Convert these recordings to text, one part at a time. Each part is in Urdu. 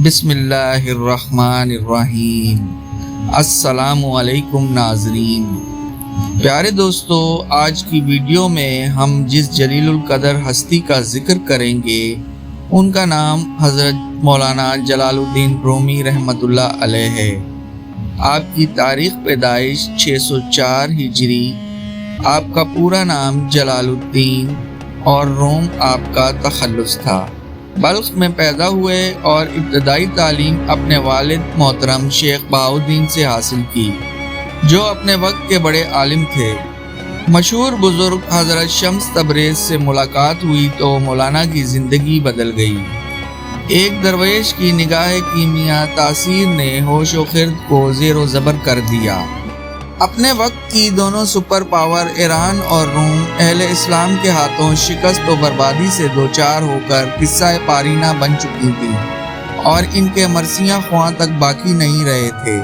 بسم اللہ الرحمن الرحیم۔ السلام علیکم ناظرین۔ پیارے دوستو، آج کی ویڈیو میں ہم جس جلیل القدر ہستی کا ذکر کریں گے ان کا نام حضرت مولانا جلال الدین رومی رحمۃ اللہ علیہ ہے۔ آپ کی تاریخ پیدائش 604 ہجری، آپ کا پورا نام جلال الدین اور روم آپ کا تخلص تھا۔ بلخ میں پیدا ہوئے اور ابتدائی تعلیم اپنے والد محترم شیخ بہاؤالدین سے حاصل کی، جو اپنے وقت کے بڑے عالم تھے۔ مشہور بزرگ حضرت شمس تبریز سے ملاقات ہوئی تو مولانا کی زندگی بدل گئی۔ ایک درویش کی نگاہ کیمیا تاثیر نے ہوش و خرد کو زیر و زبر کر دیا۔ اپنے وقت کی دونوں سپر پاور ایران اور روم اہل اسلام کے ہاتھوں شکست و بربادی سے دوچار ہو کر قصہ پارینہ بن چکی تھی اور ان کے مرثیہ خواہاں تک باقی نہیں رہے تھے۔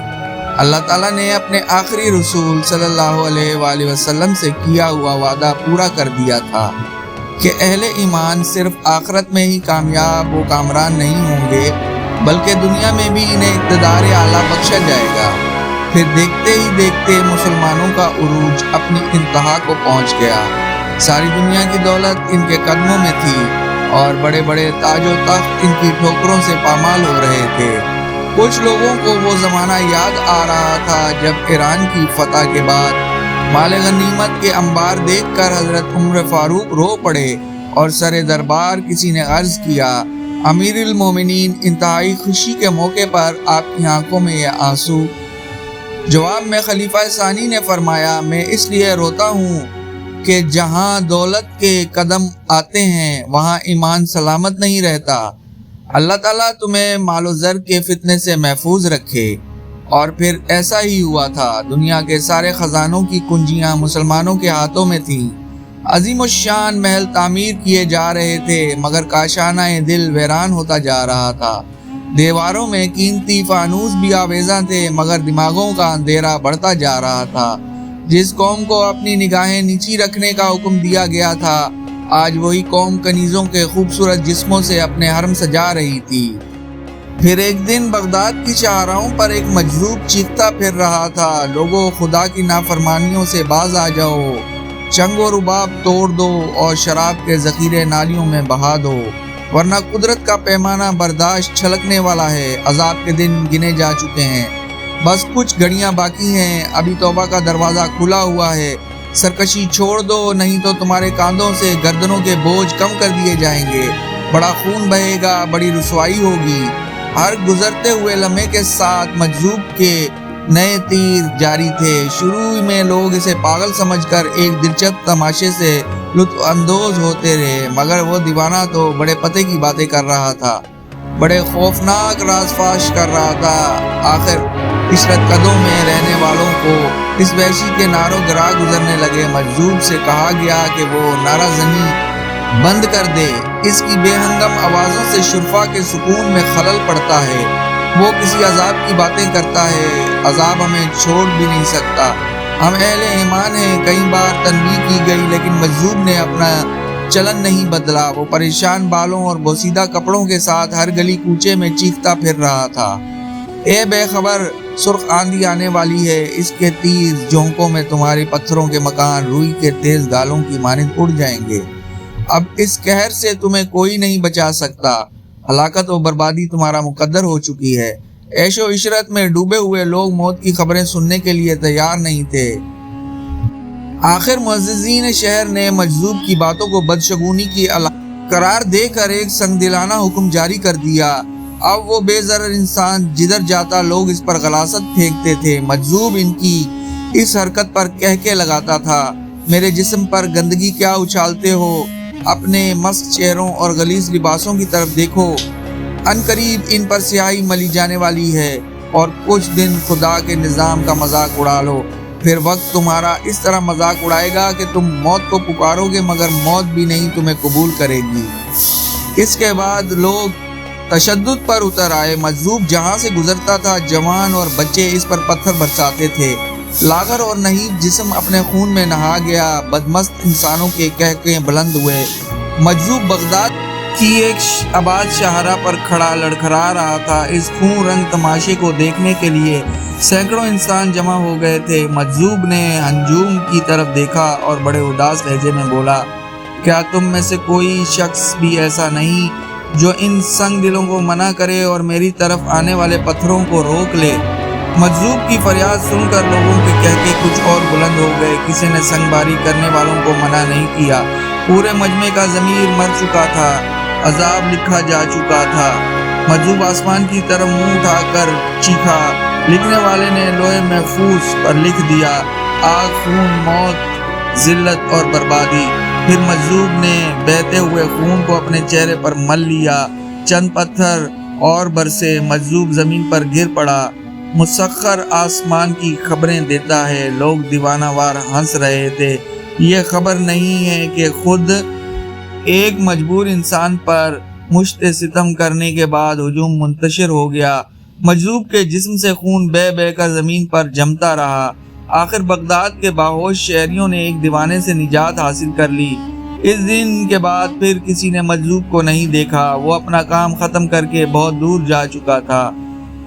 اللہ تعالیٰ نے اپنے آخری رسول صلی اللہ علیہ وآلہ وسلم سے کیا ہوا وعدہ پورا کر دیا تھا کہ اہل ایمان صرف آخرت میں ہی کامیاب و کامران نہیں ہوں گے بلکہ دنیا میں بھی انہیں اقتدار اعلیٰ بخشا جائے گا۔ پھر دیکھتے ہی دیکھتے مسلمانوں کا عروج اپنی انتہا کو پہنچ گیا۔ ساری دنیا کی دولت ان کے قدموں میں تھی اور بڑے بڑے تاج و تخت ان کی ٹھوکروں سے پامال ہو رہے تھے۔ کچھ لوگوں کو وہ زمانہ یاد آ رہا تھا جب ایران کی فتح کے بعد مال غنیمت کے انبار دیکھ کر حضرت عمر فاروق رو پڑے اور سر دربار کسی نے عرض کیا، امیر المومنین، انتہائی خوشی کے موقع پر آپ کی آنکھوں میں یہ آنسو؟ جواب میں خلیفہ ثانی نے فرمایا، میں اس لیے روتا ہوں کہ جہاں دولت کے قدم آتے ہیں وہاں ایمان سلامت نہیں رہتا۔ اللہ تعالیٰ تمہیں مال و زر کے فتنے سے محفوظ رکھے۔ اور پھر ایسا ہی ہوا تھا۔ دنیا کے سارے خزانوں کی کنجیاں مسلمانوں کے ہاتھوں میں تھیں۔ عظیم الشان محل تعمیر کیے جا رہے تھے مگر کاشانہ دل ویران ہوتا جا رہا تھا۔ دیواروں میں قیمتی فانوس بھی آویزاں تھے مگر دماغوں کا اندھیرا بڑھتا جا رہا تھا۔ جس قوم کو اپنی نگاہیں نیچی رکھنے کا حکم دیا گیا تھا، آج وہی قوم کنیزوں کے خوبصورت جسموں سے اپنے حرم سجا رہی تھی۔ پھر ایک دن بغداد کی شاہراہوں پر ایک مجذوب چیختا پھر رہا تھا، لوگوں، خدا کی نافرمانیوں سے باز آ جاؤ، چنگ و رباب توڑ دو اور شراب کے ذخیرے نالیوں میں بہا دو، ورنہ قدرت کا پیمانہ برداشت چھلکنے والا ہے۔ عذاب کے دن گنے جا چکے ہیں، بس کچھ گھڑیاں باقی ہیں، ابھی توبہ کا دروازہ کھلا ہوا ہے۔ سرکشی چھوڑ دو نہیں تو تمہارے کاندھوں سے گردنوں کے بوجھ کم کر دیے جائیں گے، بڑا خون بہے گا، بڑی رسوائی ہوگی۔ ہر گزرتے ہوئے لمحے کے ساتھ مجذوب کے نئے تیر جاری تھے۔ شروع میں لوگ اسے پاگل سمجھ کر ایک دلچسپ تماشے سے لطف اندوز ہوتے رہے مگر وہ دیوانہ تو بڑے پتے کی باتیں کر رہا تھا، بڑے خوفناک راز فاش کر رہا تھا۔ آخر عشرت قدوں میں رہنے والوں کو اس وحشی کے نعروں گراں گزرنے لگے۔ مجذوب سے کہا گیا کہ وہ نعرہ زنی بند کر دے، اس کی بے ہنگم آوازوں سے شرفا کے سکون میں خلل پڑتا ہے۔ وہ کسی عذاب کی باتیں کرتا ہے، عذاب ہمیں چھوڑ بھی نہیں سکتا، ہم اہل ایمان ہیں۔ کئی بار تنبیہ کی گئی لیکن مجذوب نے اپنا چلن نہیں بدلا۔ وہ پریشان بالوں اور بوسیدہ کپڑوں کے ساتھ ہر گلی کوچے میں چیختا پھر رہا تھا، اے بے خبر، سرخ آندھی آنے والی ہے، اس کے تیر جھونکوں میں تمہارے پتھروں کے مکان روئی کے تیز گالوں کی مانند اڑ جائیں گے۔ اب اس قہر سے تمہیں کوئی نہیں بچا سکتا، ہلاکت و بربادی تمہارا مقدر ہو چکی ہے۔ عیش و عشرت میں ڈوبے ہوئے لوگ موت کی خبریں سننے کے لیے تیار نہیں تھے۔ آخر معززین شہر نے مجذوب کی باتوں کو بدشگونی کی علامت قرار دے کر ایک سنگ دلانہ حکم جاری کر دیا۔ اب وہ بے ضرر انسان جدھر جاتا لوگ اس پر غلاظت پھینکتے تھے۔ مجذوب ان کی اس حرکت پر کہکے لگاتا تھا، میرے جسم پر گندگی کیا اچھالتے ہو، اپنے مست چہروں اور غلیظ لباسوں کی طرف دیکھو، ان قریب ان پر سیاہی ملی جانے والی ہے، اور کچھ دن خدا کے نظام کا مذاق اڑا لو، پھر وقت تمہارا اس طرح مذاق اڑائے گا کہ تم موت کو پکارو گے مگر موت بھی نہیں تمہیں قبول کرے گی۔ اس کے بعد لوگ تشدد پر اتر آئے۔ مجذوب جہاں سے گزرتا تھا جوان اور بچے اس پر پتھر برساتے تھے۔ لاغر اور نحیف جسم اپنے خون میں نہا گیا۔ بدمست انسانوں کے قہقہے بلند ہوئے۔ مجذوب بغداد کی ایک آباد شاہراہ پر کھڑا لڑکھڑا رہا تھا۔ اس خون رنگ تماشے کو دیکھنے کے لیے سینکڑوں انسان جمع ہو گئے تھے۔ مجذوب نے ہجوم کی طرف دیکھا اور بڑے اداس لہجے میں بولا، کیا تم میں سے کوئی شخص بھی ایسا نہیں جو ان سنگ دلوں کو منع کرے اور میری طرف آنے والے پتھروں کو روک لے؟ مجذوب کی فریاد سن کر لوگوں کے کہکے کچھ اور بلند ہو گئے۔ کسی نے سنگ باری کرنے والوں کو منع نہیں کیا۔ پورے مجمع کا ضمیر مر چکا تھا، عذاب لکھا جا چکا تھا۔ مجذوب آسمان کی طرف منہ اٹھا کر چیخا۔ لکھنے والے نے لوح محفوظ پر لکھ دیا، آگ، خون، موت، ذلت اور بربادی۔ پھر مجذوب نے بہتے ہوئے خون کو اپنے چہرے پر مل لیا۔ چند پتھر اور برسے، مجذوب زمین پر گر پڑا۔ مسخر آسمان کی خبریں دیتا ہے۔ لوگ دیوانہ وار ہنس رہے تھے۔ یہ خبر نہیں ہے کہ خود ایک مجبور انسان پر مشت ستم کرنے کے بعد ہجوم منتشر ہو گیا۔ مجذوب کے جسم سے خون بہہ بہہ کر زمین پر جمتا رہا۔ آخر بغداد کے باہوش شہریوں نے ایک دیوانے سے نجات حاصل کر لی۔ اس دن کے بعد پھر کسی نے مجذوب کو نہیں دیکھا۔ وہ اپنا کام ختم کر کے بہت دور جا چکا تھا۔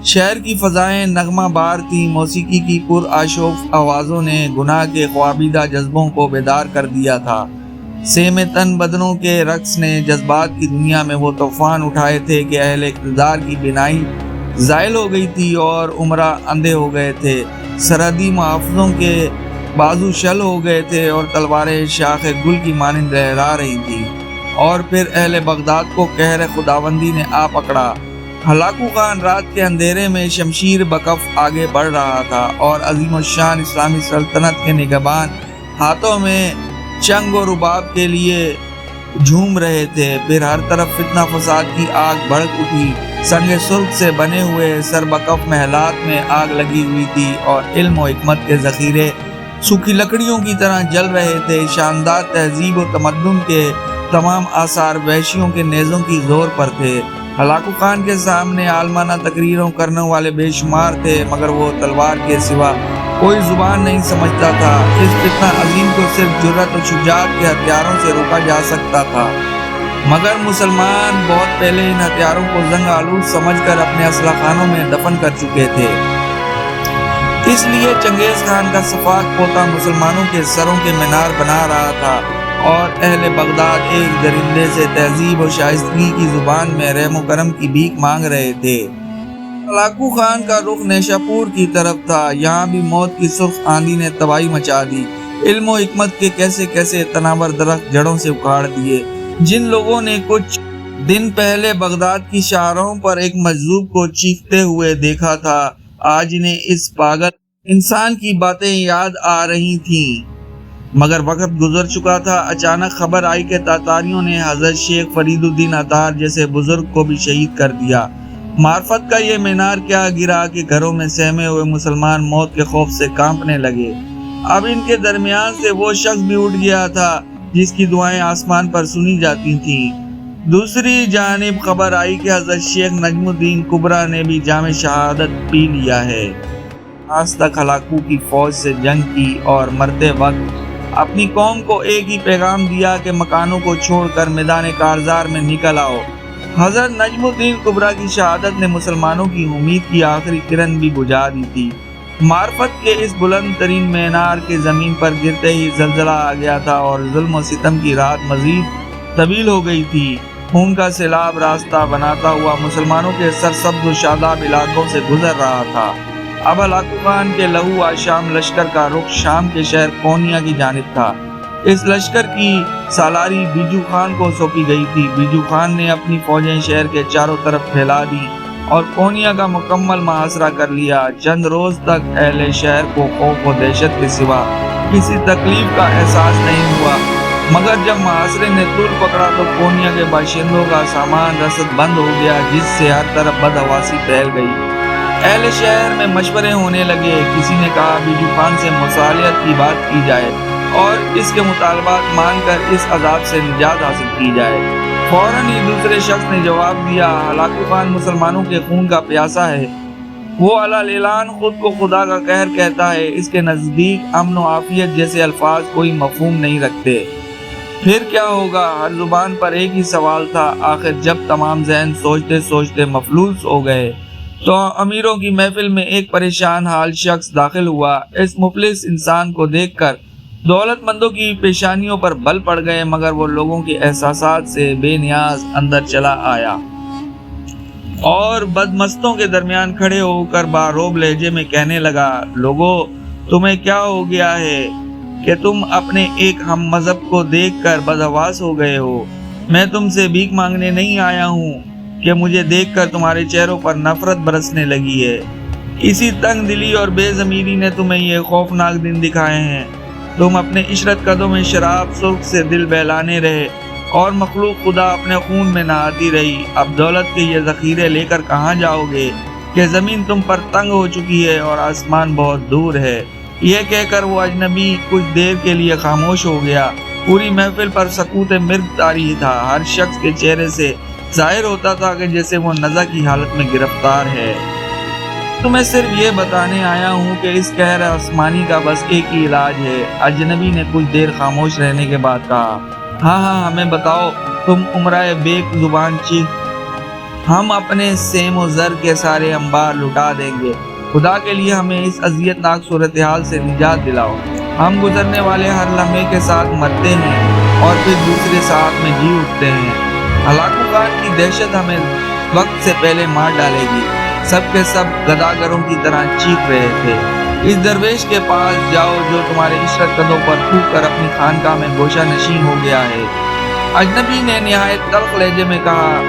شہر کی فضائیں نغمہ بار تھیں۔ موسیقی کی پرآشوب آوازوں نے گناہ کے خوابیدہ جذبوں کو بیدار کر دیا تھا۔ سیم تن بدنوں کے رقص نے جذبات کی دنیا میں وہ طوفان اٹھائے تھے کہ اہل اقتدار کی بینائی زائل ہو گئی تھی اور عمرا اندھے ہو گئے تھے۔ سرحدی محافظوں کے بازو شل ہو گئے تھے اور تلواریں شاخ گل کی مانند لہرا رہی تھیں۔ اور پھر اہل بغداد کو قہر خداوندی نے آ پکڑا۔ ہلاکو خان رات کے اندھیرے میں شمشیر بکف آگے بڑھ رہا تھا اور عظیم الشان اسلامی سلطنت کے نگہبان ہاتھوں میں چنگ و رباب کے لیے جھوم رہے تھے۔ پھر ہر طرف فتنہ فساد کی آگ بھڑک اٹھی۔ سنگ سرخ سے بنے ہوئے سربکف محلات میں آگ لگی ہوئی تھی اور علم و حکمت کے ذخیرے سوکھی لکڑیوں کی طرح جل رہے تھے۔ شاندار تہذیب و تمدن کے تمام آثار وحشیوں کے نیزوں کی زور پر تھے۔ ہلاکو خان کے سامنے عالمانہ تقریروں کرنے والے بے شمار تھے، مگر وہ تلوار کے سوا کوئی زبان نہیں سمجھتا تھا۔ اس فتنہ عظیم کو صرف جرأت و شجاعت کے ہتھیاروں سے روکا جا سکتا تھا، مگر مسلمان بہت پہلے ان ہتھیاروں کو زنگ آلود سمجھ کر اپنے اسلحہ خانوں میں دفن کر چکے تھے۔ اس لیے چنگیز خان کا سفاک پوتا مسلمانوں کے سروں کے مینار بنا رہا تھا اور اہل بغداد ایک درندے سے تہذیب و شائستگی کی زبان میں رحم و کرم کی بھیک مانگ رہے تھے۔ ہلاکو خان کا رخ نیشاپور کی طرف تھا۔ یہاں بھی موت کی سرخ آندھی نے تباہی مچا دی۔ علم و حکمت کے کیسے کیسے تناور درخت جڑوں سے اکھاڑ دیے۔ جن لوگوں نے کچھ دن پہلے بغداد کی شاہراہوں پر ایک مجذوب کو چیختے ہوئے دیکھا تھا، آج انہیں اس پاگل انسان کی باتیں یاد آ رہی تھیں، مگر وقت گزر چکا تھا۔ اچانک خبر آئی کہ تاتاریوں نے حضرت شیخ فرید الدین اطہار جیسے بزرگ کو بھی شہید کر دیا۔ معرفت کا یہ مینار کیا گرا کہ گھروں میں سہمے ہوئے مسلمان موت کے خوف سے کانپنے لگے۔ اب ان کے درمیان سے وہ شخص بھی اٹھ گیا تھا جس کی دعائیں آسمان پر سنی جاتی تھیں۔ دوسری جانب خبر آئی کہ حضرت شیخ نجم الدین کبریٰ نے بھی جام شہادت پی لیا ہے۔ آج تک ہلاکو کی فوج سے جنگ کی اور مرتے وقت اپنی قوم کو ایک ہی پیغام دیا کہ مکانوں کو چھوڑ کر میدان کارزار میں نکل آؤ۔ حضرت نجم الدین کبریٰ کی شہادت نے مسلمانوں کی امید کی آخری کرن بھی بجھا دی تھی۔ معرفت کے اس بلند ترین مینار کے زمین پر گرتے ہی زلزلہ آ گیا تھا اور ظلم و ستم کی رات مزید طویل ہو گئی تھی۔ خون کا سیلاب راستہ بناتا ہوا مسلمانوں کے سرسبز و شاداب علاقوں سے گزر رہا تھا۔ اب ہلاکو خان کے لہو آشام لشکر کا رخ شام کے شہر کونیا کی جانب تھا۔ اس لشکر کی سالاری بیجو خان کو سونپی گئی تھی۔ بیجو خان نے اپنی فوجیں شہر کے چاروں طرف پھیلا دی اور کونیا کا مکمل محاصرہ کر لیا۔ چند روز تک اہل شہر کو خوف و دہشت کے سوا کسی تکلیف کا احساس نہیں ہوا، مگر جب محاصرے نے طول پکڑا تو کونیا کے باشندوں کا سامان رسد بند ہو گیا، جس سے ہر طرف بدحواسی پھیل گئی۔ اہل شہر میں مشورے ہونے لگے۔ کسی نے کہا بیجو خان سے مصالحت کی بات کی جائے اور اس کے مطالبات مان کر اس عذاب سے نجات حاصل کی جائے۔ فوراً ہی دوسرے شخص نے جواب دیا، ہلاکو خان مسلمانوں کے خون کا پیاسا ہے، وہ علی اعلان خود کو خدا کا قہر کہتا ہے، اس کے نزدیک امن و عافیت جیسے الفاظ کوئی مفہوم نہیں رکھتے۔ پھر کیا ہوگا؟ ہر زبان پر ایک ہی سوال تھا۔ آخر جب تمام ذہن سوچتے سوچتے مفلوس ہو گئے تو امیروں کی محفل میں ایک پریشان حال شخص داخل ہوا۔ اس مفلس انسان کو دیکھ کر دولت مندوں کی پیشانیوں پر بل پڑ گئے، مگر وہ لوگوں کے احساسات سے بے نیاز اندر چلا آیا اور بدمستوں کے درمیان کھڑے ہو کر باروب لہجے میں کہنے لگا، لوگو، تمہیں کیا ہو گیا ہے کہ تم اپنے ایک ہم مذہب کو دیکھ کر بدحواس ہو گئے ہو؟ میں تم سے بھیک مانگنے نہیں آیا ہوں کہ مجھے دیکھ کر تمہارے چہروں پر نفرت برسنے لگی ہے۔ اسی تنگ دلی اور بے ضمیری نے تمہیں یہ خوفناک دن دکھائے ہیں۔ تم اپنے عشرت قدوں میں شراب سرخ سے دل بہلانے رہے اور مخلوق خدا اپنے خون میں نہاتی رہی۔ اب دولت کے یہ ذخیرے لے کر کہاں جاؤ گے کہ زمین تم پر تنگ ہو چکی ہے اور آسمان بہت دور ہے؟ یہ کہہ کر وہ اجنبی کچھ دیر کے لیے خاموش ہو گیا۔ پوری محفل پر سکوت مرگ طاری تھا۔ ہر شخص کے چہرے سے ظاہر ہوتا تھا کہ جیسے وہ نزع کی حالت میں گرفتار ہے۔ تمہیں صرف یہ بتانے آیا ہوں کہ اس قہر آسمانی کا بس ایک ہی علاج ہے۔ اجنبی نے کچھ دیر خاموش رہنے کے بعد کہا، ہاں ہمیں بتاؤ تم عمرائے بیک زبان چیخ، ہم اپنے سیم و زر کے سارے انبار لٹا دیں گے۔ خدا کے لیے ہمیں اس اذیت ناک صورتحال سے نجات دلاؤ۔ ہم گزرنے والے ہر لمحے کے ساتھ مرتے ہیں اور پھر دوسرے ساتھ میں جی اٹھتے ہیں۔ ہلاکو خان کی دہشت ہمیں وقت سے پہلے مار ڈالے گی۔ سب کے سب گداگروں کی طرح چیخ رہے تھے، اس درویش کے پاس جاؤ جو تمہارے عشرت قدوں پر تھوک کر اپنی خانقاہ میں گوشہ نشین ہو گیا ہے۔ اجنبی نے نہایت تلخ لہجے میں کہا،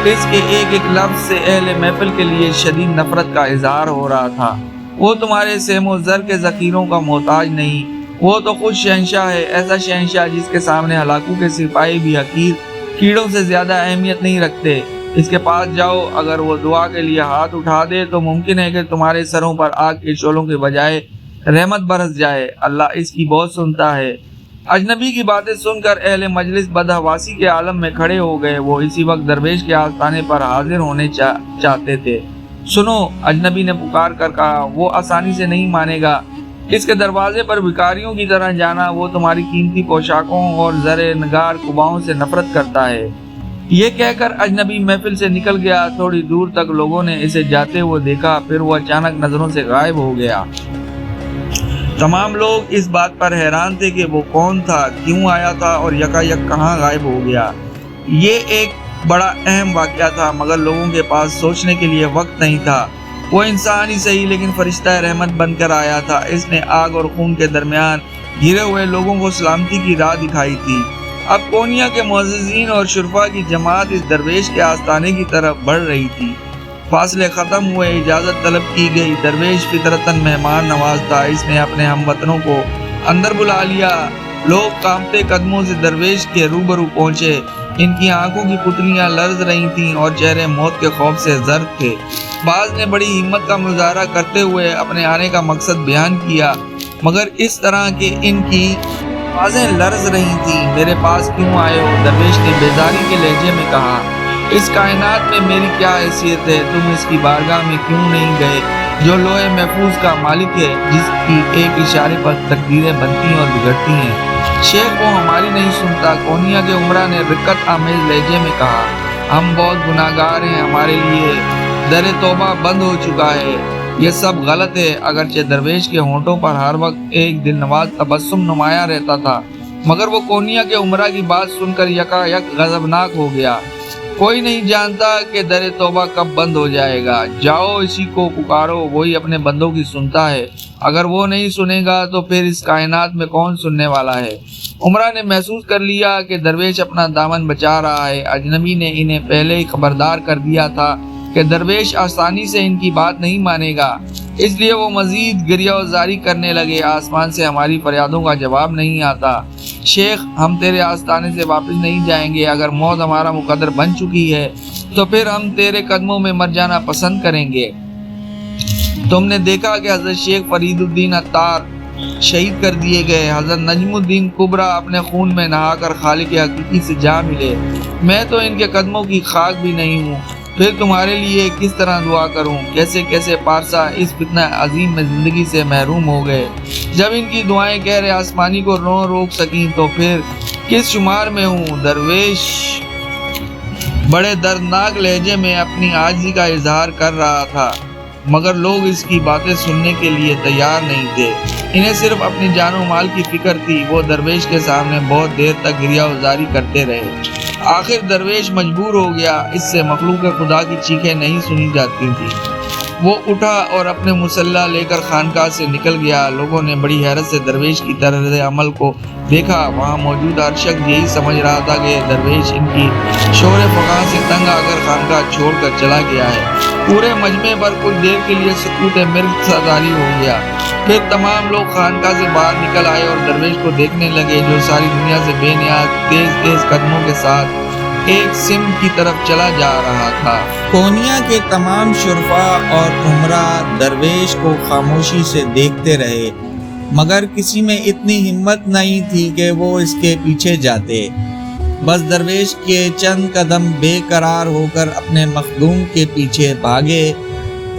اس کے ایک ایک لفظ سے اہل محفل کے لیے شدید نفرت کا اظہار ہو رہا تھا۔ وہ تمہارے سیم و زر کے ذخیروں کا محتاج نہیں، وہ تو خود شہنشاہ ہے، ایسا شہنشاہ جس کے سامنے ہلاکو کے سپاہی بھی حقیر کیڑوں سے زیادہ اہمیت نہیں رکھتے۔ اس کے پاس جاؤ، اگر وہ دعا کے لیے ہاتھ اٹھا دے تو ممکن ہے کہ تمہارے سروں پر آگ کے شعلوں کے بجائے رحمت برس جائے۔ اللہ اس کی بہت سنتا ہے۔ اجنبی کی باتیں سن کر اہل مجلس بدحواسی کے عالم میں کھڑے ہو گئے۔ وہ اسی وقت درویش کے آستانے پر حاضر ہونے چاہتے تھے۔ سنو، اجنبی نے پکار کر کہا، وہ آسانی سے نہیں مانے گا۔ اس کے دروازے پر بھکاریوں کی طرح جانا، وہ تمہاری قیمتی پوشاکوں اور زر نگار قباؤں سے نفرت کرتا ہے۔ یہ کہہ کر اجنبی محفل سے نکل گیا۔ تھوڑی دور تک لوگوں نے اسے جاتے ہوئے دیکھا، پھر وہ اچانک نظروں سے غائب ہو گیا۔ تمام لوگ اس بات پر حیران تھے کہ وہ کون تھا، کیوں آیا تھا اور یکایک کہاں غائب ہو گیا۔ یہ ایک بڑا اہم واقعہ تھا، مگر لوگوں کے پاس سوچنے کے لیے وقت نہیں تھا۔ وہ انسان ہی صحیح لیکن فرشتہ رحمت بن کر آیا تھا۔ اس نے آگ اور خون کے درمیان گھرے ہوئے لوگوں کو سلامتی کی راہ دکھائی تھی۔ اب کونیا کے معززین اور شرفا کی جماعت اس درویش کے آستانے کی طرف بڑھ رہی تھی۔ فاصلے ختم ہوئے، اجازت طلب کی گئی۔ درویش فطرتاً مہمان نواز تھا۔ اس نے اپنے ہم وطنوں کو اندر بلا لیا۔ لوگ کانپتے قدموں سے درویش کے روبرو پہنچے۔ ان کی آنکھوں کی پتلیاں لرز رہی تھیں اور چہرے موت کے خوف سے زرد تھے۔ بعض نے بڑی ہمت کا مظاہرہ کرتے ہوئے اپنے آنے کا مقصد بیان کیا، مگر اس طرح کہ ان کی آوازیں لرز رہی تھیں۔ میرے پاس کیوں آئے ہو؟ درویش نے بیزاری کے لہجے میں کہا، اس کائنات میں میری کیا حیثیت ہے؟ تم اس کی بارگاہ میں کیوں نہیں گئے جو لوح محفوظ کا مالک ہے، جس کی ایک اشارے پر تقدیریں بنتی اور بگڑتی ہیں؟ شیخ وہ ہماری نہیں سنتا، کونیا کے عمرہ نے رقت آمیز لہجے میں کہا، ہم بہت گناہگار ہیں، ہمارے لیے در توبہ بند ہو چکا ہے، یہ سب غلط ہے۔ اگرچہ درویش کے ہونٹوں پر ہر وقت ایک دل نواز تبسم نمایاں رہتا تھا، مگر وہ کونیا کے عمرہ کی بات سن کر یکایک غضبناک ہو گیا۔ کوئی نہیں جانتا کہ در توبہ کب بند ہو جائے گا۔ جاؤ اسی کو پکارو، وہی اپنے بندوں کی سنتا ہے۔ اگر وہ نہیں سنے گا تو پھر اس کائنات میں کون سننے والا ہے؟ عمرہ نے محسوس کر لیا کہ درویش اپنا دامن بچا رہا ہے۔ اجنبی نے انہیں پہلے ہی خبردار کر دیا تھا کہ درویش آسانی سے ان کی بات نہیں مانے گا، اس لیے وہ مزید گریہ وزاری کرنے لگے، آسمان سے ہماری فریادوں کا جواب نہیں آتا۔ شیخ ہم تیرے آستانے سے واپس نہیں جائیں گے، اگر موت ہمارا مقدر بن چکی ہے تو پھر ہم تیرے قدموں میں مر جانا پسند کریں گے۔ تم نے دیکھا کہ حضرت شیخ فرید الدین عطار شہید کر دیے گئے، حضرت نجم الدین کبریٰ اپنے خون میں نہا کر خالق حقیقی سے جا ملے، میں تو ان کے قدموں کی خاک بھی نہیں ہوں، پھر تمہارے لیے کس طرح دعا کروں؟ کیسے کیسے پارسا اس فتنہ عظیم میں زندگی سے محروم ہو گئے۔ جب ان کی دعائیں کہہ رہے آسمانی کو نہ روک سکیں تو پھر کس شمار میں ہوں؟ درویش بڑے دردناک لہجے میں اپنی عاجزی کا اظہار کر رہا تھا، مگر لوگ اس کی باتیں سننے کے لیے تیار نہیں تھے۔ انہیں صرف اپنی جان و مال کی فکر تھی۔ وہ درویش کے سامنے بہت دیر تک گریہ وزاری کرتے رہے۔ آخر درویش مجبور ہو گیا، اس سے مخلوق خدا کی چیخیں نہیں سنی جاتی تھیں۔ وہ اٹھا اور اپنے مسلح لے کر خانقاہ سے نکل گیا۔ لوگوں نے بڑی حیرت سے درویش کی طرز عمل کو دیکھا۔ وہاں موجود ہر شخص یہی سمجھ رہا تھا کہ درویش ان کی شور فغاں سے تنگ آ کر خانقاہ چھوڑ کر چلا گیا ہے۔ پورے مجمع پر کچھ دیر کے لیے سکوت مرگ سا جاری ہو گیا۔ پھر تمام لوگ خانقاہ سے باہر نکل آئے اور درویش کو دیکھنے لگے، جو ساری دنیا سے بے نیاز تیز قدموں کے ساتھ ایک سمت کی طرف چلا جا رہا تھا۔ کونیا کے تمام شرفاء اور عمراء درویش کو خاموشی سے دیکھتے رہے، مگر کسی میں اتنی ہمت نہیں تھی کہ وہ اس کے پیچھے جاتے۔ بس درویش کے چند قدم بے قرار ہو کر اپنے مخدوم کے پیچھے بھاگے۔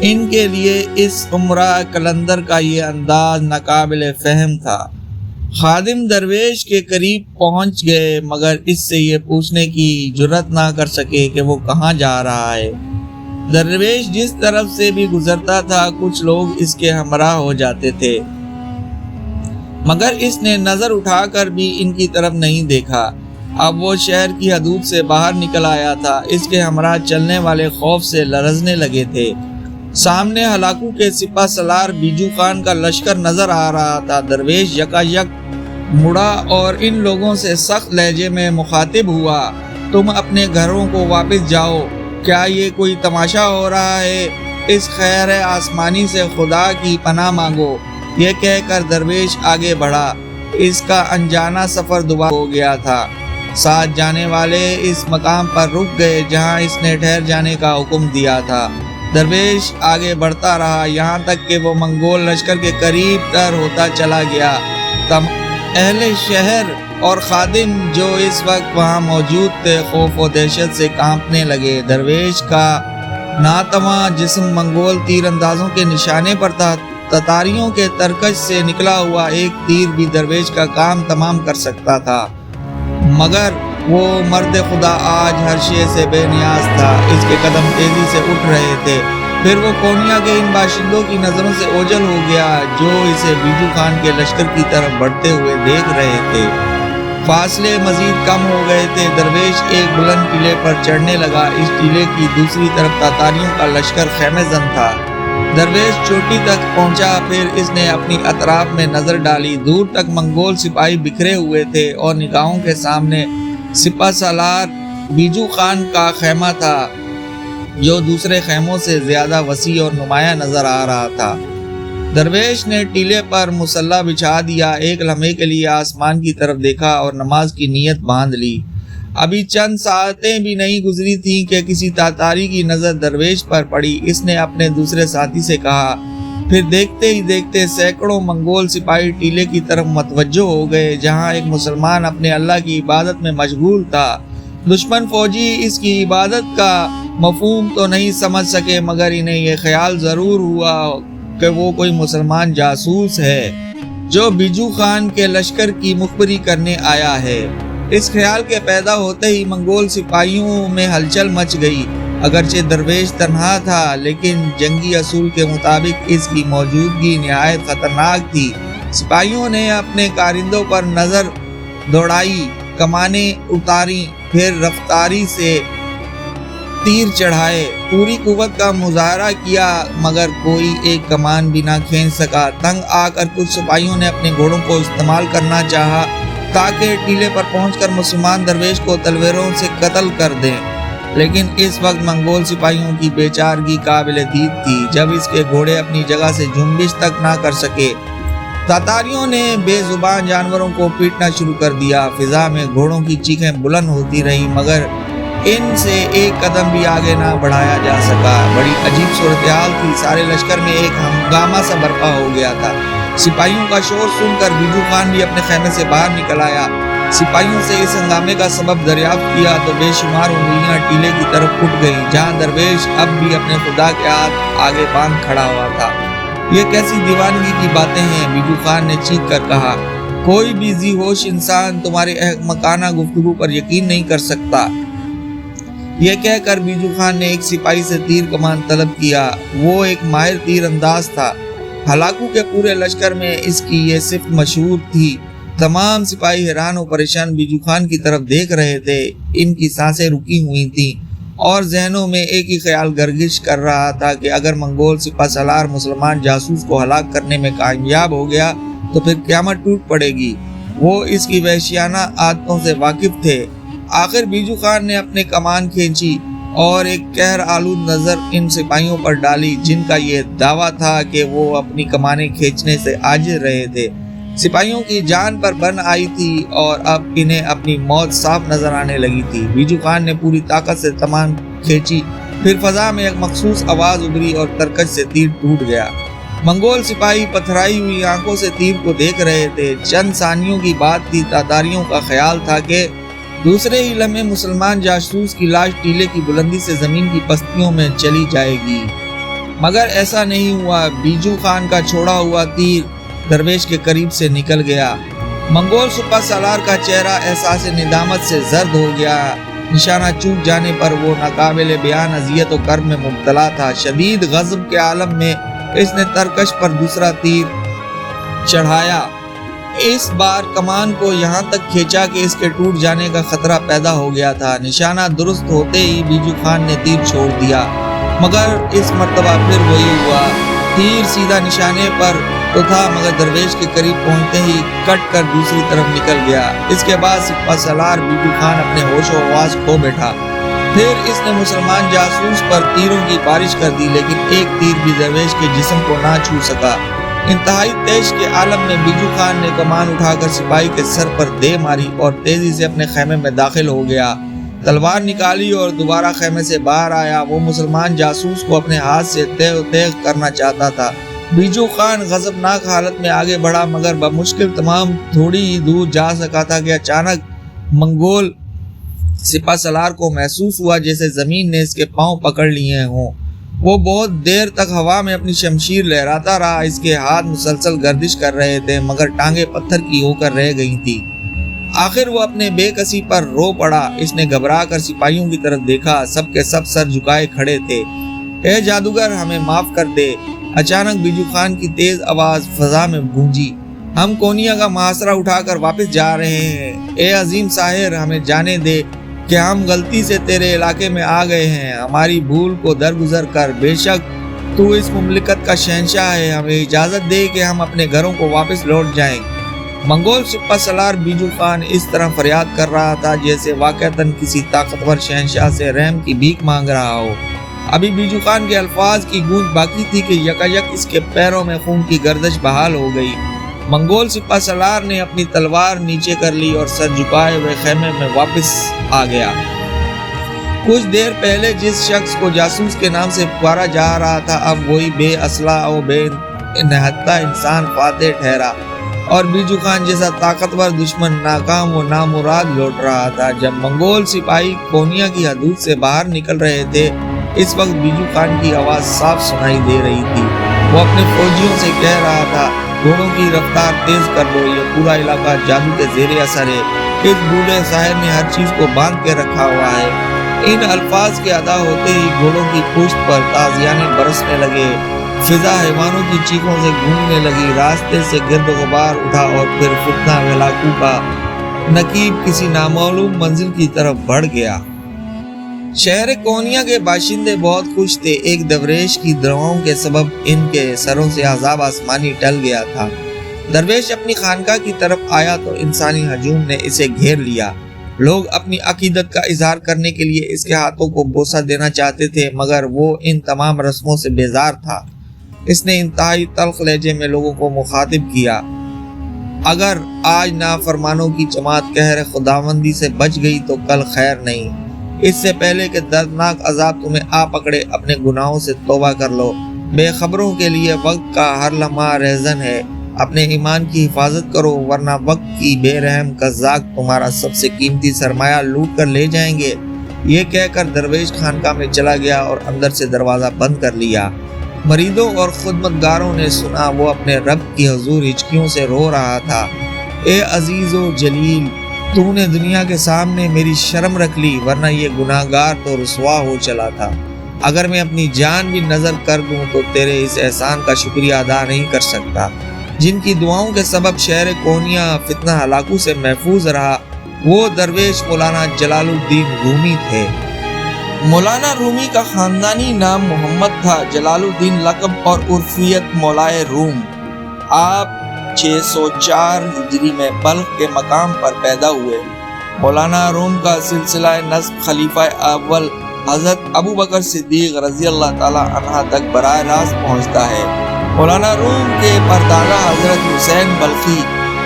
ان کے لیے اس عمرہ قلندر کا یہ انداز ناقابل فہم تھا۔ خادم درویش کے قریب پہنچ گئے، مگر اس سے یہ پوچھنے کی جرات نہ کر سکے کہ وہ کہاں جا رہا ہے۔ درویش جس طرف سے بھی گزرتا تھا، کچھ لوگ اس کے ہمراہ ہو جاتے تھے، مگر اس نے نظر اٹھا کر بھی ان کی طرف نہیں دیکھا۔ اب وہ شہر کی حدود سے باہر نکل آیا تھا۔ اس کے ہمراہ چلنے والے خوف سے لرزنے لگے تھے۔ سامنے ہلاکو کے سپہ سالار بیجو خان کا لشکر نظر آ رہا تھا۔ درویش یکایک مڑا اور ان لوگوں سے سخت لہجے میں مخاطب ہوا، تم اپنے گھروں کو واپس جاؤ، کیا یہ کوئی تماشا ہو رہا ہے؟ اس خیر آسمانی سے خدا کی پناہ مانگو۔ یہ کہہ کر درویش آگے بڑھا۔ اس کا انجانہ سفر دوبارہ ہو گیا تھا۔ ساتھ جانے والے اس مقام پر رک گئے جہاں اس نے ٹھہر جانے کا حکم دیا تھا۔ درویش آگے بڑھتا رہا، یہاں تک کہ وہ منگول لشکر کے قریب تر ہوتا چلا گیا۔ اہل شہر اور خادم جو اس وقت وہاں موجود تھے، خوف و دہشت سے کانپنے لگے۔ درویش کا ناتواں جسم منگول تیر اندازوں کے نشانے پر تھا۔ تتاریوں کے ترکش سے نکلا ہوا ایک تیر بھی درویش کا کام تمام کر سکتا تھا، مگر وہ مرد خدا آج ہر شے سے بے نیاز تھا۔ اس کے قدم تیزی سے اٹھ رہے تھے۔ پھر وہ کونیا کے ان باشندوں کی نظروں سے اوجھل ہو گیا جو اسے بیجو خان کے لشکر کی طرف بڑھتے ہوئے دیکھ رہے تھے۔ فاصلے مزید کم ہو گئے تھے۔ درویش ایک بلند ٹیلے پر چڑھنے لگا۔ اس ٹیلے کی دوسری طرف تاتاریوں کا لشکر خیمے زن تھا۔ درویش چوٹی تک پہنچا، پھر اس نے اپنی اطراف میں نظر ڈالی۔ دور تک منگول سپاہی بکھرے ہوئے تھے اور نگاہوں کے سامنے سپہ سالار بیجو خان کا خیمہ تھا، جو دوسرے خیموں سے زیادہ وسیع اور نمایاں نظر آ رہا تھا۔ درویش نے ٹیلے پر مسلح بچھا دیا، ایک لمحے کے لیے آسمان کی طرف دیکھا اور نماز کی نیت باندھ لی۔ ابھی چند ساعتیں بھی نہیں گزری تھیں کہ کسی تاتاری کی نظر درویش پر پڑی۔ اس نے اپنے دوسرے ساتھی سے کہا، پھر دیکھتے ہی دیکھتے سینکڑوں منگول سپاہی ٹیلے کی طرف متوجہ ہو گئے جہاں ایک مسلمان اپنے اللہ کی عبادت میں مشغول تھا۔ دشمن فوجی اس کی عبادت کا مفہوم تو نہیں سمجھ سکے، مگر انہیں یہ خیال ضرور ہوا کہ وہ کوئی مسلمان جاسوس ہے جو بیجو خان کے لشکر کی مخبری کرنے آیا ہے۔ اس خیال کے پیدا ہوتے ہی منگول سپاہیوں میں ہلچل مچ گئی۔ اگرچہ درویش تنہا تھا، لیکن جنگی اصول کے مطابق اس کی موجودگی نہایت خطرناک تھی۔ سپاہیوں نے اپنے کارندوں پر نظر دوڑائی، کمانیں اتاری، پھر رفتاری سے تیر چڑھائے، پوری قوت کا مظاہرہ کیا، مگر کوئی ایک کمان بھی نہ کھینچ سکا۔ تنگ آ کر کچھ سپاہیوں نے اپنے گھوڑوں کو استعمال کرنا چاہا تاکہ ٹیلے پر پہنچ کر مسلمان درویش کو تلواروں سے قتل کر دیں، لیکن اس وقت منگول سپاہیوں کی بے چارگی قابل دید تھی جب اس کے گھوڑے اپنی جگہ سے جنبش تک نہ کر سکے۔ تاتاریوں نے بے زبان جانوروں کو پیٹنا شروع کر دیا۔ فضا میں گھوڑوں کی چیخیں بلند ہوتی رہیں، مگر ان سے ایک قدم بھی آگے نہ بڑھایا جا سکا۔ بڑی عجیب صورتحال تھی۔ سارے لشکر میں ایک ہنگامہ سا برپا ہو گیا تھا۔ سپاہیوں کا شور سن کر بیجو خان بھی اپنے خیمے سے باہر نکل آیا۔ سپاہیوں سے اس ہنگامے کا سبب دریافت کیا تو بے شمار انگلیاں ٹیلے کی طرف اٹھ گئیں جہاں درویش اب بھی اپنے خدا کے ہاتھ آگے باندھ کھڑا ہوا تھا۔ یہ کیسی دیوانگی کی باتیں ہیں، بیجو خان نے چیخ کر کہا۔ کوئی بھی ذی ہوش انسان تمہاری احمقانہ گفتگو پر یقین نہیں کر سکتا۔ یہ کہہ کر بیجو خان نے ایک سپاہی سے تیر کمان طلب کیا۔ وہ ایک ماہر تیر انداز تھا۔ ہلاکو کے پورے لشکر میں اس کی یہ صفت مشہور تھی۔ تمام سپاہی حیران و پریشان بیجو خان کی طرف دیکھ رہے تھے۔ ان کی سانسیں رکی ہوئی تھیں اور ذہنوں میں ایک ہی خیال گردش کر رہا تھا کہ اگر منگول سپہ سالار مسلمان جاسوس کو ہلاک کرنے میں کامیاب ہو گیا تو پھر قیامت ٹوٹ پڑے گی۔ وہ اس کی وحشیانہ عادتوں سے واقف تھے۔ آخر بیجو خان نے اپنے کمان کھینچی اور ایک قہر آلود نظر ان سپاہیوں پر ڈالی جن کا یہ دعویٰ تھا کہ وہ اپنی کمانیں کھینچنے سے عاجز رہے تھے۔ سپاہیوں کی جان پر بن آئی تھی اور اب انہیں اپنی موت صاف نظر آنے لگی تھی۔ بیجو خان نے پوری طاقت سے کمان کھینچی، پھر فضا میں ایک مخصوص آواز ابھری اور ترکش سے تیر ٹوٹ گیا۔ منگول سپاہی پتھرائی ہوئی آنکھوں سے تیر کو دیکھ رہے تھے۔ چند ثانیوں کی بات تھی۔ تاتاریوں کا خیال تھا کہ دوسرے ہی لمحے مسلمان جاسوس کی لاش ٹیلے کی بلندی سے زمین کی پستیوں میں چلی جائے گی، مگر ایسا نہیں ہوا۔ بیجو خان کا چھوڑا ہوا تیر درویش کے قریب سے نکل گیا۔ منگول سپہ سالار کا چہرہ احساس ندامت سے زرد ہو گیا۔ نشانہ چوک جانے پر وہ ناقابل بیان اذیت و کرب میں مبتلا تھا۔ شدید غضب کے عالم میں اس نے ترکش پر دوسرا تیر چڑھایا۔ اس بار کمان کو یہاں تک کھینچا کہ اس کے ٹوٹ جانے کا خطرہ پیدا ہو گیا تھا۔ نشانہ درست ہوتے ہی بیجو خان نے تیر چھوڑ دیا، مگر اس مرتبہ پھر وہی ہوا۔ تیر سیدھا نشانے پر تو تھا مگر درویش کے قریب پہنچتے ہی کٹ کر دوسری طرف نکل گیا۔ اس کے بعد سپہ سالار بیجو خان اپنے ہوش و حواس کھو بیٹھا۔ پھر اس نے مسلمان جاسوس پر تیروں کی بارش کر دی، لیکن ایک تیر بھی درویش کے جسم کو نہ چھو سکا۔ انتہائی تیش کے عالم میں بیجو خان نے کمان اٹھا کر سپاہی کے سر پر دے ماری اور تیزی سے اپنے خیمے میں داخل ہو گیا۔ تلوار نکالی اور دوبارہ خیمے سے باہر آیا۔ وہ مسلمان جاسوس کو اپنے ہاتھ سے تیغ تیغ کرنا چاہتا تھا۔ بیجو خان غضبناک حالت میں آگے بڑھا مگر بمشکل تمام تھوڑی ہی دور جا سکا تھا کہ اچانک منگول سپہ سالار کو محسوس ہوا جیسے زمین نے اس کے پاؤں پکڑ لیے ہوں۔ وہ بہت دیر تک ہوا میں اپنی شمشیر لہراتا رہا۔ اس کے ہاتھ مسلسل گردش کر رہے تھے مگر ٹانگیں پتھر کی ہو کر رہ گئی تھی۔ آخر وہ اپنے بے کسی پر رو پڑا۔ اس نے گھبرا کر سپاہیوں کی طرف دیکھا۔ سب کے سب سر جھکائے کھڑے تھے۔ اے جادوگر، ہمیں معاف کر دے۔ اچانک بیجو خان کی تیز آواز فضا میں گونجی۔ ہم کونیا کا محاصرہ اٹھا کر واپس جا رہے ہیں۔ اے عظیم ساحر، ہمیں جانے دے کہ ہم غلطی سے تیرے علاقے میں آ گئے ہیں۔ ہماری بھول کو درگزر کر، بے شک تو اس مملکت کا شہنشاہ ہے۔ ہمیں اجازت دے کہ ہم اپنے گھروں کو واپس لوٹ جائیں۔ منگول سپہ سالار بیجو خان اس طرح فریاد کر رہا تھا جیسے واقعتاً کسی طاقتور شہنشاہ سے رحم کی بھیک مانگ رہا ہو۔ ابھی بیجو خان کے الفاظ کی گونج باقی تھی کہ یکایک اس کے پیروں میں خون کی گردش بحال ہو گئی۔ منگول سپہ سالار نے اپنی تلوار نیچے کر لی اور سر جھکائے ہوئے خیمے میں واپس آ گیا۔ کچھ دیر پہلے جس شخص کو جاسوس کے نام سے پکارا جا رہا تھا اب وہی بے اسلحہ و بے نہتہ انسان فاتح ٹھہرا اور بیجو خان جیسا طاقتور دشمن ناکام و نامراد لوٹ رہا تھا۔ جب منگول سپاہی کونیا کی حدود سے باہر نکل رہے تھے اس وقت بیجو خان کی آواز صاف سنائی دے رہی تھی۔ وہ اپنے فوجیوں سے کہہ رہا تھا، گھوڑوں کی رفتار تیز کر دو، یہ پورا علاقہ جادو کے زیر اثر ہے۔ اس بوڑھے ساحر نے ہر چیز کو باندھ کے رکھا ہوا ہے۔ ان الفاظ کے ادا ہوتے ہی گھوڑوں کی پشت پر تازیانے برسنے لگے، فضا حیوانوں کی چیخوں سے گونجنے لگی، راستے سے گرد و غبار اٹھا اور پھر فتنہ ہلاکو کا نقیب کسی نامعلوم منزل کی طرف بڑھ گیا۔ شہر کونیا کے باشندے بہت خوش تھے۔ ایک درویش کی دعاؤں کے سبب ان کے سروں سے عذاب آسمانی ٹل گیا تھا۔ درویش اپنی خانقاہ کی طرف آیا تو انسانی ہجوم نے اسے گھیر لیا۔ لوگ اپنی عقیدت کا اظہار کرنے کے لیے اس کے ہاتھوں کو بوسہ دینا چاہتے تھے مگر وہ ان تمام رسموں سے بیزار تھا۔ اس نے انتہائی تلخ لہجے میں لوگوں کو مخاطب کیا، اگر آج نافرمانوں کی جماعت قہر خداوندی سے بچ گئی تو کل خیر نہیں۔ اس سے پہلے کہ دردناک عذاب تمہیں آ پکڑے اپنے گناہوں سے توبہ کر لو۔ بے خبروں کے لیے وقت کا ہر لمحہ رہزن ہے۔ اپنے ایمان کی حفاظت کرو ورنہ وقت کی بے رحم قزاق تمہارا سب سے قیمتی سرمایہ لوٹ کر لے جائیں گے۔ یہ کہہ کر درویش خانقاہ میں چلا گیا اور اندر سے دروازہ بند کر لیا۔ مریدوں اور خدمتگاروں نے سنا وہ اپنے رب کی حضور ہچکیوں سے رو رہا تھا۔ اے عزیز و جلیل، تو نے دنیا کے سامنے میری شرم رکھ لی، ورنہ یہ گناہگار تو رسوا ہو چلا تھا۔ اگر میں اپنی جان بھی نظر کر دوں تو تیرے اس احسان کا شکریہ ادا نہیں کر سکتا۔ جن کی دعاؤں کے سبب شہر کونیا فتنہ ہلاکوں سے محفوظ رہا، وہ درویش مولانا جلال الدین رومی تھے۔ مولانا رومی کا خاندانی نام محمد تھا، جلال الدین لقب اور عرفیت مولائے روم۔ آپ 604 ہجری میں بلخ کے مقام پر پیدا ہوئے۔ مولانا روم کا سلسلہ نسب خلیفہ اول حضرت ابو بکر صدیق رضی اللہ تعالی عنہ تک براہ راست پہنچتا ہے۔ مولانا روم کے پردادا حضرت حسین بلخی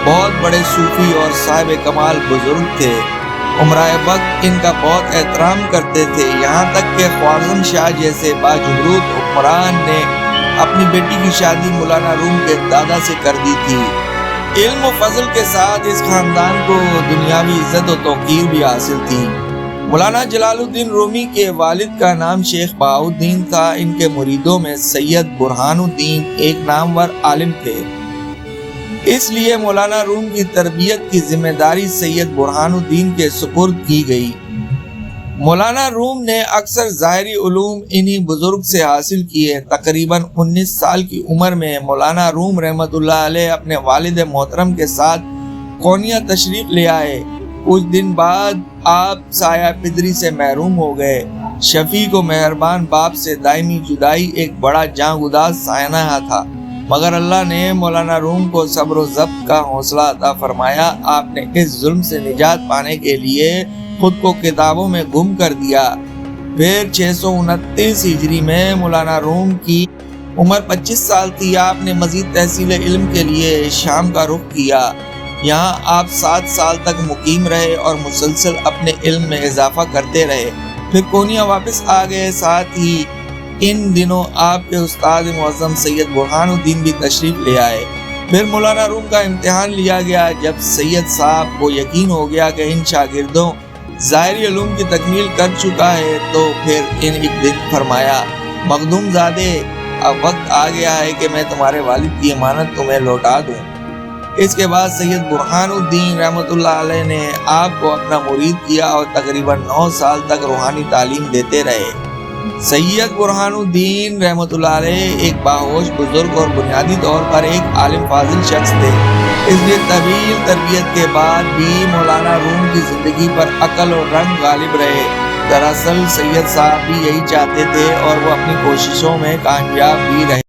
بہت بڑے صوفی اور صاحب کمال بزرگ تھے۔ عمرائے وقت ان کا بہت احترام کرتے تھے، یہاں تک کہ خوارزم شاہ جیسے باجبروت حکمران نے اپنی بیٹی کی شادی مولانا روم کے دادا سے کر دی تھی۔ علم و فضل کے ساتھ اس خاندان کو دنیاوی عزت و توقیر بھی حاصل تھی۔ مولانا جلال الدین رومی کے والد کا نام شیخ بہاؤالدین تھا۔ ان کے مریدوں میں سید برہان الدین ایک نامور عالم تھے، اس لیے مولانا روم کی تربیت کی ذمہ داری سید برہان الدین کے سپرد کی گئی۔ مولانا روم نے اکثر ظاہری علوم انہی بزرگ سے حاصل کیے۔ تقریباً 19 سال کی عمر میں مولانا روم رحمۃ اللہ علیہ اپنے والد محترم کے ساتھ کونیا تشریف لے آئے۔ کچھ دن بعد آپ سایہ پدری سے محروم ہو گئے۔ شفیق و مہربان باپ سے دائمی جدائی ایک بڑا جاں گداز سانحہ تھا، مگر اللہ نے مولانا روم کو صبر و ضبط کا حوصلہ عطا فرمایا۔ آپ نے اس ظلم سے نجات پانے کے لیے خود کو کتابوں میں گم کر دیا۔ پھر 629 ہجری میں مولانا روم کی عمر 25 سال تھی۔ آپ نے مزید تحصیل علم کے لیے شام کا رخ کیا۔ یہاں آپ 7 سال تک مقیم رہے اور مسلسل اپنے علم میں اضافہ کرتے رہے۔ پھر کونیا واپس آ گئے۔ ساتھ ہی ان دنوں آپ کے استاد معظم سید برہان الدین بھی تشریف لے آئے۔ پھر مولانا روم کا امتحان لیا گیا۔ جب سید صاحب کو یقین ہو گیا کہ ان شاگردوں ظاہری علوم کی تکمیل کر چکا ہے تو پھر ان ایک دن فرمایا، مخدوم زادے، اب وقت آ گیا ہے کہ میں تمہارے والد کی امانت تمہیں لوٹا دوں۔ اس کے بعد سید برہان الدین رحمۃ اللہ علیہ نے آپ کو اپنا مرید کیا اور تقریباً 9 سال تک روحانی تعلیم دیتے رہے۔ سید برہان الدین رحمۃ اللہ علیہ ایک باہوش بزرگ اور بنیادی طور پر ایک عالم فاضل شخص تھے، اس لیے طویل تربیت کے بعد بھی مولانا روم کی زندگی پر عقل اور رنگ غالب رہے۔ دراصل سید صاحب بھی یہی چاہتے تھے اور وہ اپنی کوششوں میں کامیاب بھی رہے۔